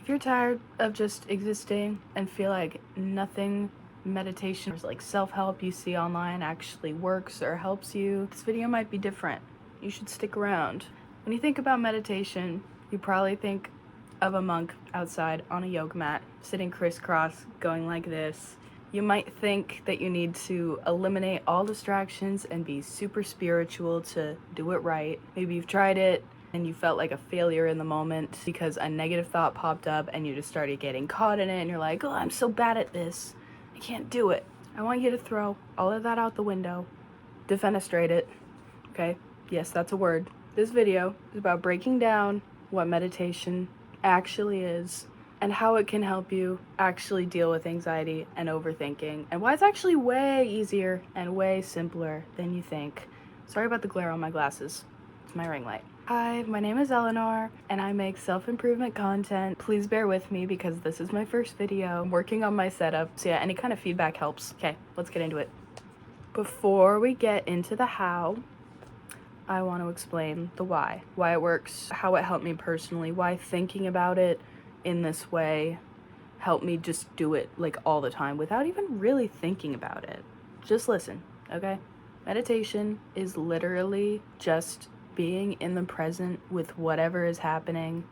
If you're tired of just existing and feel like nothing meditation or like self-help you see online actually works or helps you, this video might be different. You should stick around. When you think about meditation, you probably think of a monk outside on a yoga mat, sitting crisscross, going like this. You might think that you need to eliminate all distractions and be super spiritual to do it right. Maybe you've tried it and you felt like a failure in the moment because a negative thought popped up and you just started getting caught in it and you're like, oh, I'm so bad at this. I can't do it. I want you to throw all of that out the window, defenestrate it, okay? Yes, that's a word. This video is about breaking down what meditation actually is and how it can help you actually deal with anxiety and overthinking, and why it's actually way easier and way simpler than you think. Sorry about the glare on my glasses. It's my ring light. Hi, my name is Eleanor, and I make self-improvement content. Please bear with me because this is my first video. I'm working on my setup, so yeah, any kind of feedback helps. Okay, let's get into it. Before we get into the how, I want to explain the why it works, how it helped me personally, why thinking about it in this way helped me just do it like all the time without even really thinking about it. Just listen, okay? Meditation is literally just being in the present with whatever is happening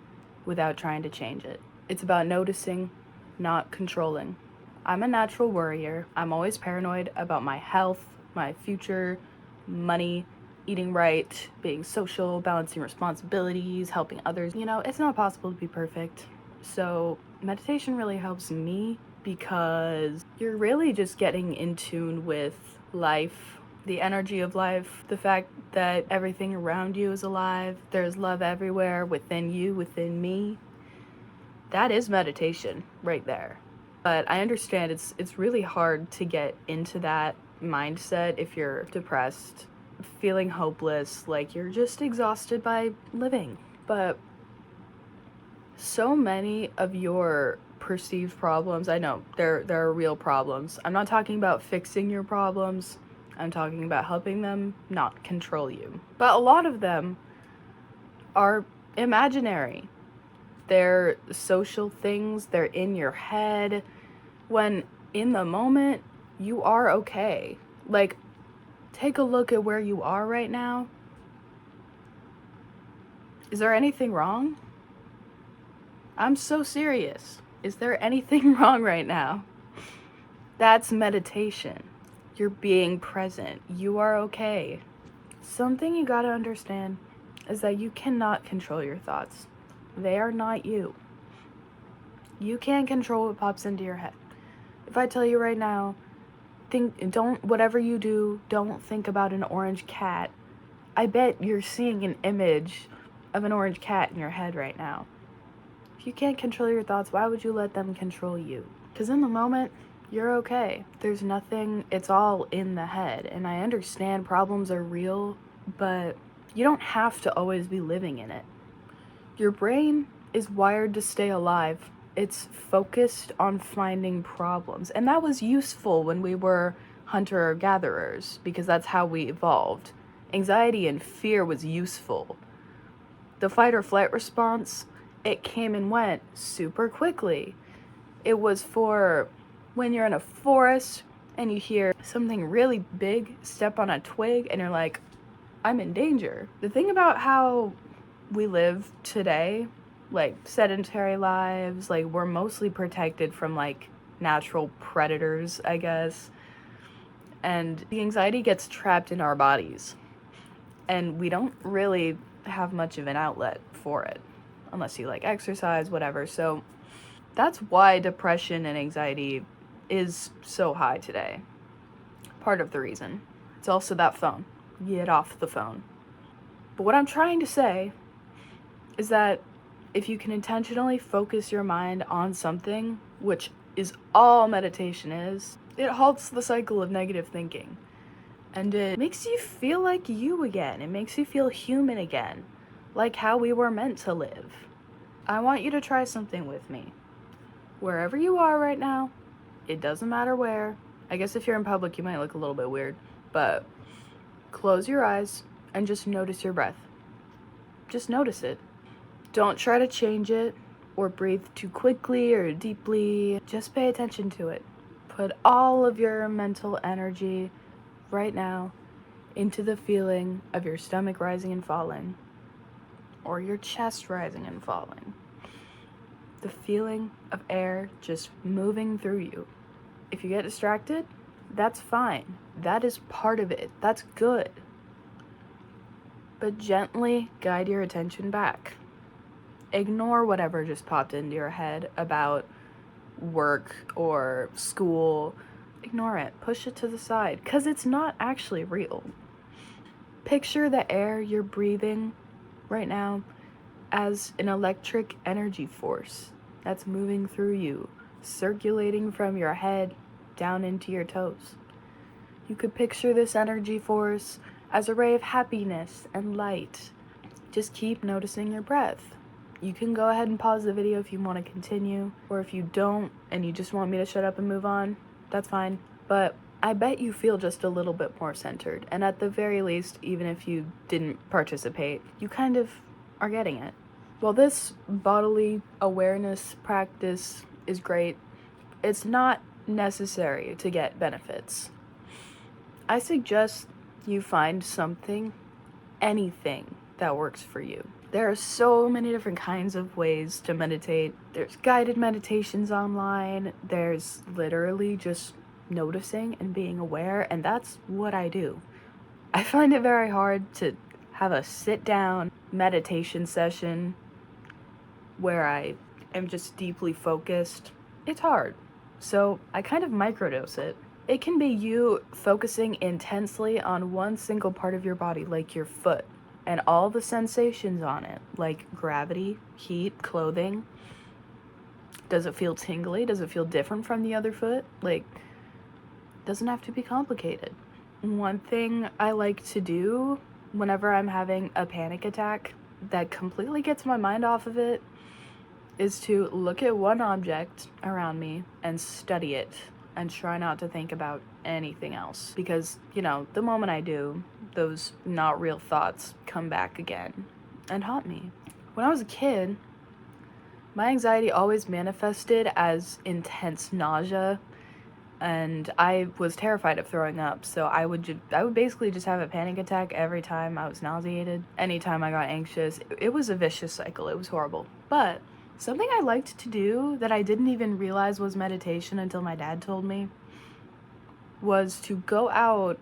without trying to change it. It's about noticing, not controlling. I'm a natural worrier. I'm always paranoid about my health, my future, money, eating right, being social, balancing responsibilities, helping others. You know, it's not possible to be perfect. So meditation really helps me because you're really just getting in tune with life, the energy of life, the fact that everything around you is alive, there's love everywhere, within you, within me. That is meditation right there. But I understand it's really hard to get into that mindset if you're depressed, feeling hopeless, like you're just exhausted by living. But so many of your perceived problems, I know there are real problems. I'm not talking about fixing your problems. I'm talking about helping them not control you. But a lot of them are imaginary. They're social things, they're in your head, when in the moment you are okay. Like, take a look at where you are right now. Is there anything wrong? I'm so serious. Is there anything wrong right now? That's meditation. You're being present. You are okay. Something you gotta understand is that you cannot control your thoughts. They are not you. You can't control what pops into your head. If I tell you right now, whatever you do, don't think about an orange cat. I bet you're seeing an image of an orange cat in your head right now. If you can't control your thoughts, why would you let them control you? Because in the moment, you're okay. There's nothing, it's all in the head. And I understand problems are real, but you don't have to always be living in it. Your brain is wired to stay alive. It's focused on finding problems. And that was useful when we were hunter-gatherers, because that's how we evolved. Anxiety and fear was useful. The fight or flight response, it came and went super quickly. It was for when you're in a forest and you hear something really big step on a twig and you're like, I'm in danger. The thing about how we live today, like sedentary lives, like we're mostly protected from like natural predators, I guess. And the anxiety gets trapped in our bodies. And we don't really have much of an outlet for it, unless you like exercise, whatever. So that's why depression and anxiety is so high today. Part of the reason. It's also that phone. Get off the phone. But what I'm trying to say is that if you can intentionally focus your mind on something, which is all meditation is, it halts the cycle of negative thinking. And it makes you feel like you again. It makes you feel human again. Like how we were meant to live. I want you to try something with me. Wherever you are right now, it doesn't matter where. I guess if you're in public, you might look a little bit weird. But close your eyes and just notice your breath. Just notice it. Don't try to change it. or breathe too quickly or deeply. Just pay attention to it. Put all of your mental energy right now into the feeling of your stomach rising and falling, or your chest rising and falling. The feeling of air just moving through you. If you get distracted, that's fine. That is part of it. That's good. But gently guide your attention back. Ignore whatever just popped into your head about work or school. Ignore it. Push it to the side, because it's not actually real. Picture the air you're breathing right now as an electric energy force that's moving through you, circulating from your head down into your toes. You could picture this energy force as a ray of happiness and light. Just keep noticing your breath. You can go ahead and pause the video if you want to continue, or if you don't and you just want me to shut up and move on, that's fine. But I bet you feel just a little bit more centered, and at the very least, even if you didn't participate, you kind of are getting it. While this bodily awareness practice is great, it's not necessary to get benefits. I suggest you find something, anything that works for you. There are so many different kinds of ways to meditate. There's guided meditations online. There's literally just noticing and being aware, and that's what I do. I find it very hard to have a sit-down meditation session where I am just deeply focused. It's hard. So I kind of microdose it. It can be you focusing intensely on one single part of your body, like your foot, and all the sensations on it, like gravity, heat, clothing. Does it feel tingly? Does it feel different from the other foot? Like, doesn't have to be complicated. One thing I like to do whenever I'm having a panic attack that completely gets my mind off of it is to look at one object around me and study it and try not to think about anything else. Because, the moment I do, those not real thoughts come back again and haunt me. When I was a kid, my anxiety always manifested as intense nausea, and I was terrified of throwing up, so I would basically just have a panic attack every time I was nauseated. Anytime I got anxious, it was a vicious cycle. It was horrible. But something I liked to do that I didn't even realize was meditation until my dad told me was to go out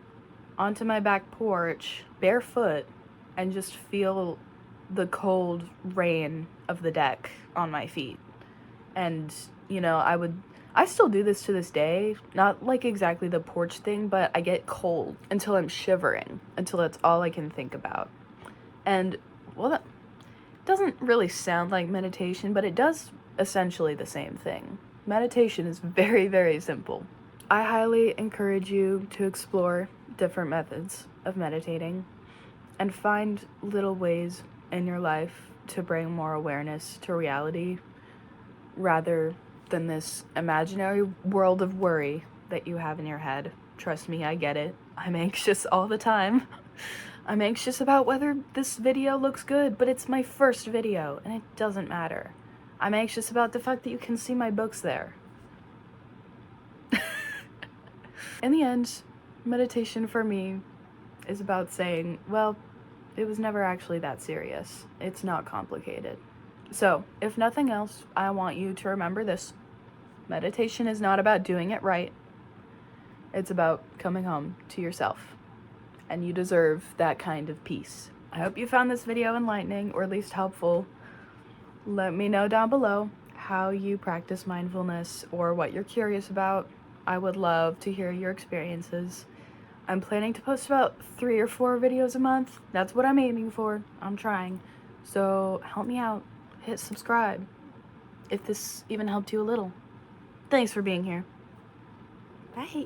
onto my back porch barefoot and just feel the rain of the deck on my feet. And, I still do this to this day, not like exactly the porch thing, but I get cold until I'm shivering, until that's all I can think about. And, well, that doesn't really sound like meditation, but it does essentially the same thing. Meditation is very, very simple. I highly encourage you to explore different methods of meditating and find little ways in your life to bring more awareness to reality rather than this imaginary world of worry that you have in your head. Trust me, I get it. I'm anxious all the time. I'm anxious about whether this video looks good, but it's my first video, and it doesn't matter. I'm anxious about the fact that you can see my books there. In the end, meditation for me is about saying, well, it was never actually that serious. It's not complicated. So, if nothing else, I want you to remember this. Meditation is not about doing it right. It's about coming home to yourself. And you deserve that kind of peace. I hope you found this video enlightening, or at least helpful. Let me know down below how you practice mindfulness or what you're curious about. I would love to hear your experiences. I'm planning to post about 3 or 4 videos a month. That's what I'm aiming for. I'm trying. So help me out. Hit subscribe if this even helped you a little. Thanks for being here. Bye.